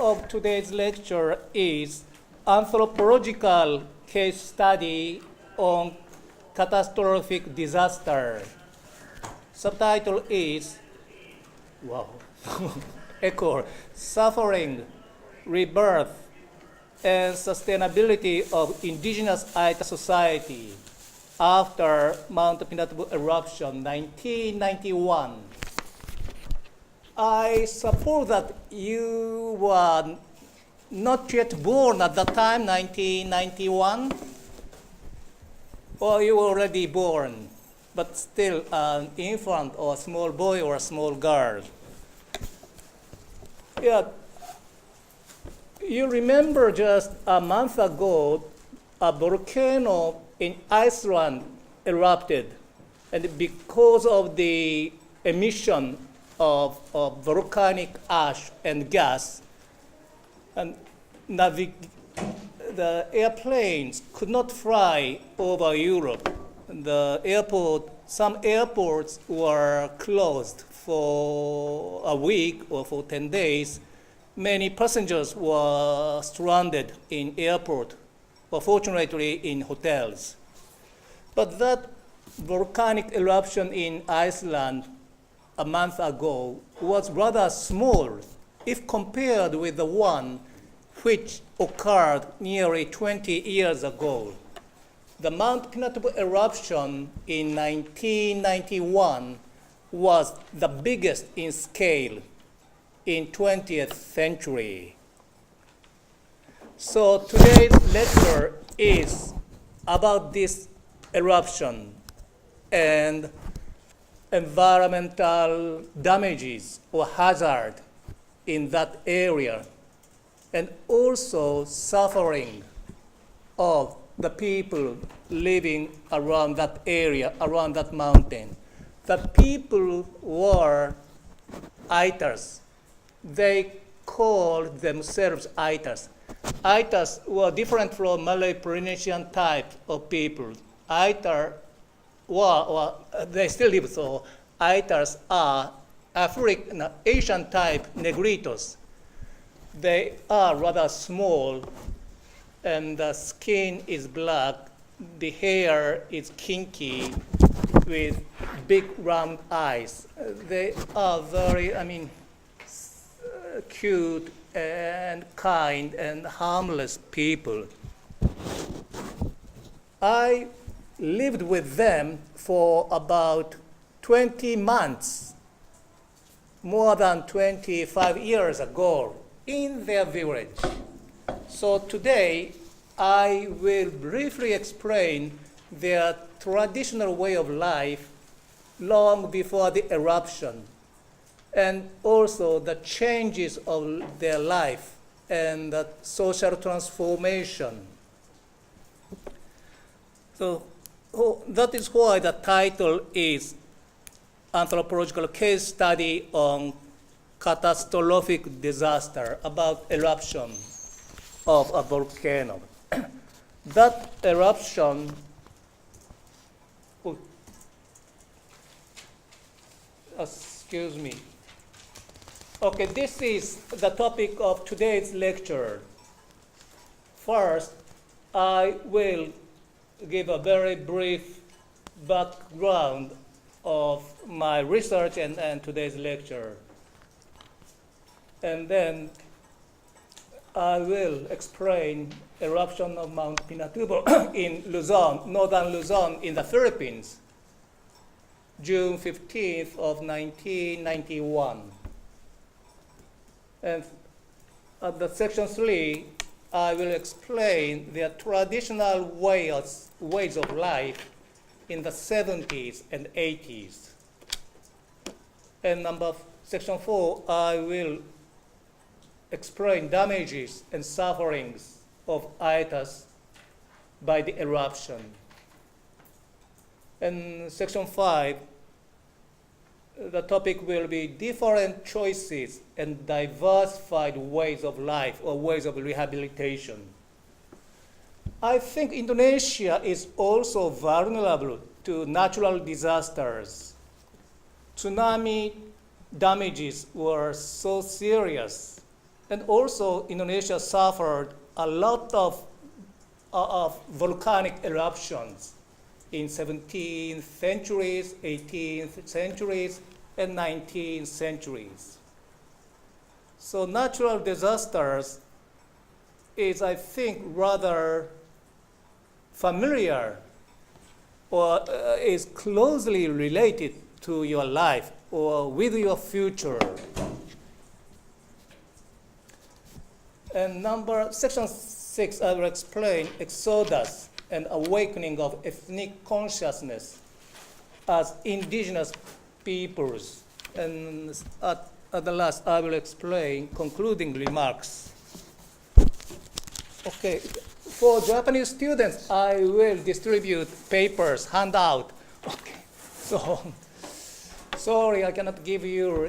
of today's lecture is anthropological case study on catastrophic disaster. Subtitle is, echo, suffering, rebirth, and sustainability of indigenous Aita society after Mount Pinatubo eruption 1991. I suppose that you were not yet born at that time, 1991, or you were already born, but still an infant or a small boy or a small girl. Yeah, you remember just a month ago, a volcano in Iceland erupted, and because of the emission of volcanic ash and gas, and the airplanes could not fly over Europe. Some airports were closed for a week or for 10 days. Many passengers were stranded in airport, or fortunately in hotels. But that volcanic eruption in Iceland a month ago was rather small if compared with the one which occurred nearly 20 years ago. The Mount Pinatubo eruption in 1991 was the biggest in scale in 20th century. So today's lecture is about this eruption and environmental damages or hazard in that area, and also suffering of the people living around that area, around that mountain. The people were Aitas. They called themselves Aitas. Aitas were different from Malay Polynesian type of people. Aitar they still live, so Aitas are Asian type Negritos. They are rather small, and the skin is black, the hair is kinky, with big round eyes. They are very, cute and kind and harmless people. I lived with them for about 20 months, more than 25 years ago, in their village. So today, I will briefly explain their traditional way of life long before the eruption, and also the changes of their life and the social transformation. So that is why the title is Anthropological Case Study on Catastrophic Disaster, about eruption of a volcano. That eruption, excuse me. Okay, this is the topic of today's lecture. First, I will give a very brief background of my research and today's lecture. And then I will explain eruption of Mount Pinatubo in Luzon, northern Luzon in the Philippines, June 15th of 1991. And at the section 3, I will explain their traditional ways of life in the 70s and 80s. And section 4, I will explain damages and sufferings of Aitas by the eruption. And section 5, the topic will be different choices and diversified ways of life or ways of rehabilitation. I think Indonesia is also vulnerable to natural disasters. Tsunami damages were so serious And also, Indonesia suffered a lot of volcanic eruptions in 17th centuries, 18th centuries, and 19th centuries. So natural disasters is, I think, rather familiar or is closely related to your life or with your future. And section 6, I will explain exodus and awakening of ethnic consciousness as indigenous peoples. And at the last, I will explain concluding remarks. Okay, for Japanese students, I will distribute papers, handout. Okay, so sorry, I cannot give you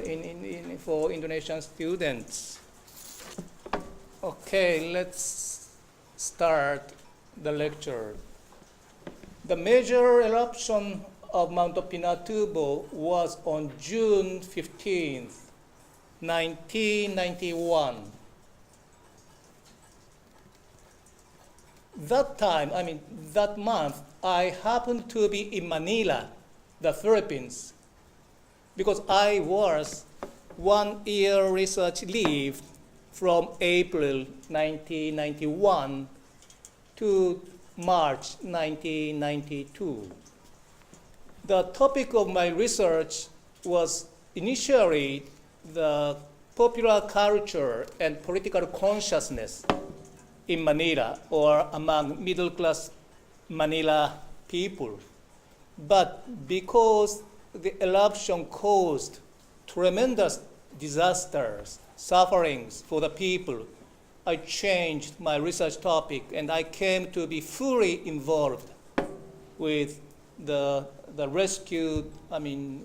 for Indonesian students. Okay, let's start the lecture. The major eruption of Mount Pinatubo was on June 15th, 1991. That month, I happened to be in Manila, the Philippines, because I was 1 year research leave from April 1991 to March 1992. The topic of my research was initially the popular culture and political consciousness in Manila or among middle-class Manila people. But because the eruption caused tremendous disasters, sufferings for the people, I changed my research topic and I came to be fully involved with the rescue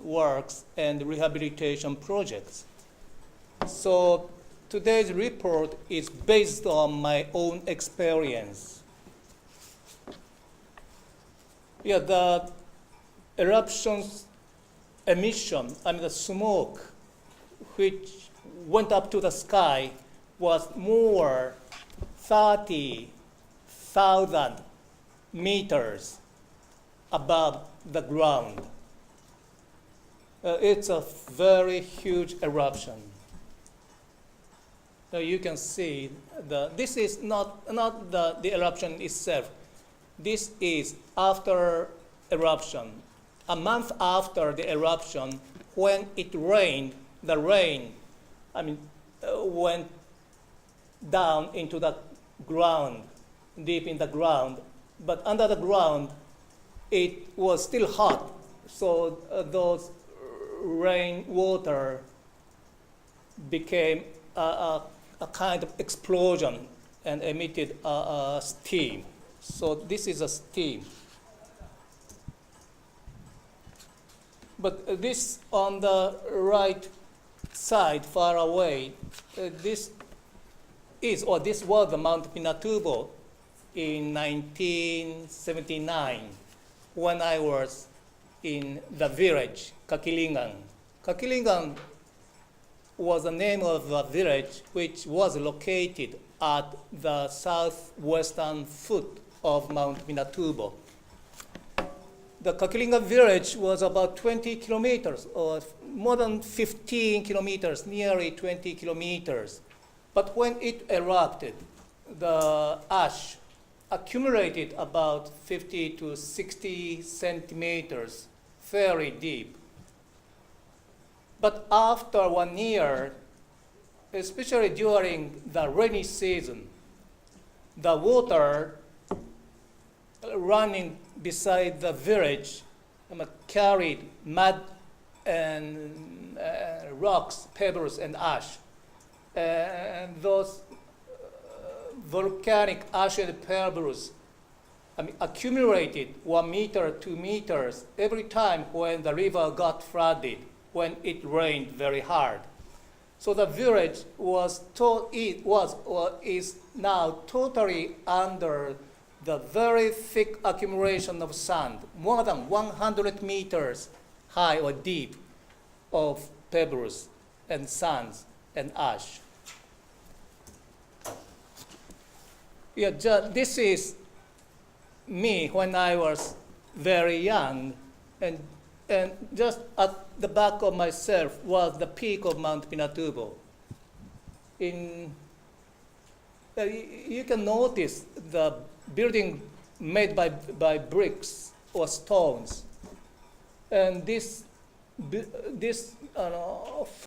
works and rehabilitation projects. So today's report is based on my own experience. The eruption's emission, the smoke, which went up to the sky, was more 30,000 meters above the ground. It's a very huge eruption. You can see this is not the eruption itself. This is after eruption. A month after the eruption, when it rained, the rain went down into the ground, deep in the ground. But under the ground, it was still hot. So those rainwater became a kind of explosion and emitted steam. So this is a steam. But this on the right side, far away, this was the Mount Pinatubo in 1979 when I was in the village, Kakilingan. Kakilingan was the name of a village which was located at the southwestern foot of Mount Pinatubo. The Kakilingan village was about 20 kilometers, or more than 15 kilometers, nearly 20 kilometers. But when it erupted, the ash accumulated about 50 to 60 centimeters, very deep. But after 1 year, especially during the rainy season, the water running beside the village carried mud and rocks, pebbles, and ash. And those volcanic ash and pebbles accumulated 1 meter, 2 meters every time when the river got flooded, when it rained very hard. So the village is now totally under the very thick accumulation of sand, more than 100 meters high or deep, of pebbles and sands and ash. Yeah, this is me when I was very young, and just at the back of myself was the peak of Mount Pinatubo. You can notice the building made by bricks or stones, and this